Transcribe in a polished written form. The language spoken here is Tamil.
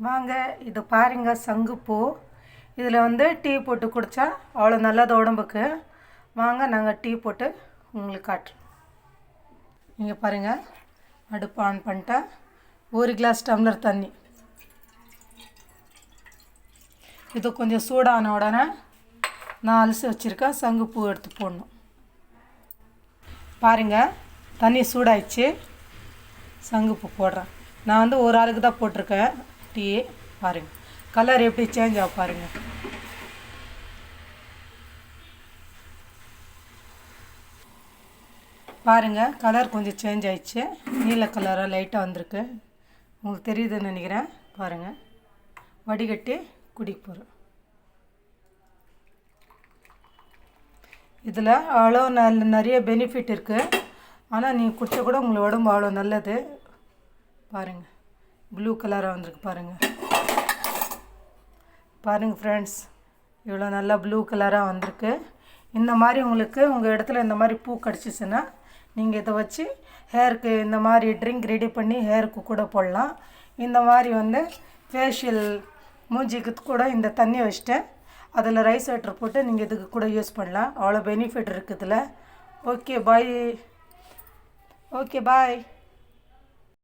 வாங்க இது பாருங்க சங்குப்பூ. இதில் வந்து டீ போட்டு குடித்தா அவ்வளோ நல்லது உடம்புக்கு. வாங்க நாங்கள் டீ போட்டு உங்களுக்கு காட்டுறோம். இங்கே பாருங்கள், அடுப்பு ஆன் பண்ணிட்டேன். 1 கிளாஸ் டம்ளர் தண்ணி. இது கொஞ்சம் சூடான உடனே நான் அலசி வச்சுருக்கேன் சங்குப்பூ எடுத்து போடணும். பாருங்கள், தண்ணி சூடாயிடுச்சு. சங்குப்பூ போடுறேன். நான் வந்து ஒரு ஆளுக்கு தான் போட்டிருக்கேன் டீ. பாருங்கள் கலர் எப்படி சேஞ்ச் ஆகும் பாருங்கள். பாருங்கள் கலர் கொஞ்சம் சேஞ்ச் ஆயிடுச்சு. நீல கலராக லைட்டாக வந்திருக்கு. உங்களுக்கு தெரியுதுன்னு நினைக்கிறேன். பாருங்கள், வடிகட்டி குடிக்க போகிறோம். இதில் அவ்வளோ நிறைய பெனிஃபிட் இருக்குது. ஆனால் நீங்கள் குடித்தா கூட உங்களுக்கு உடம்பு அவ்வளோ நல்லது. பாருங்கள், ப்ளூ கலராக வந்திருக்கு பாருங்கள். பாருங்கள் ஃப்ரெண்ட்ஸ், இவ்வளோ நல்லா ப்ளூ கலராக வந்திருக்கு. இந்த மாதிரி உங்களுக்கு உங்கள் இடத்துல இந்த மாதிரி பூ கிடச்சிச்சின்னா நீங்கள் இதை வச்சு ஹேருக்கு இந்த மாதிரி ட்ரிங்க் ரெடி பண்ணி ஹேருக்கு கூட போடலாம். இந்த மாதிரி வந்து ஃபேஷியல் மூஞ்சிக்கு கூட இந்த தண்ணியை வச்சுட்டு அதில் ரைஸ் வாட்டர் போட்டு நீங்கள் இதுக்கு கூட யூஸ் பண்ணலாம். அவ்வளோ பெனிஃபிட் இருக்குது இதில். Okay bye.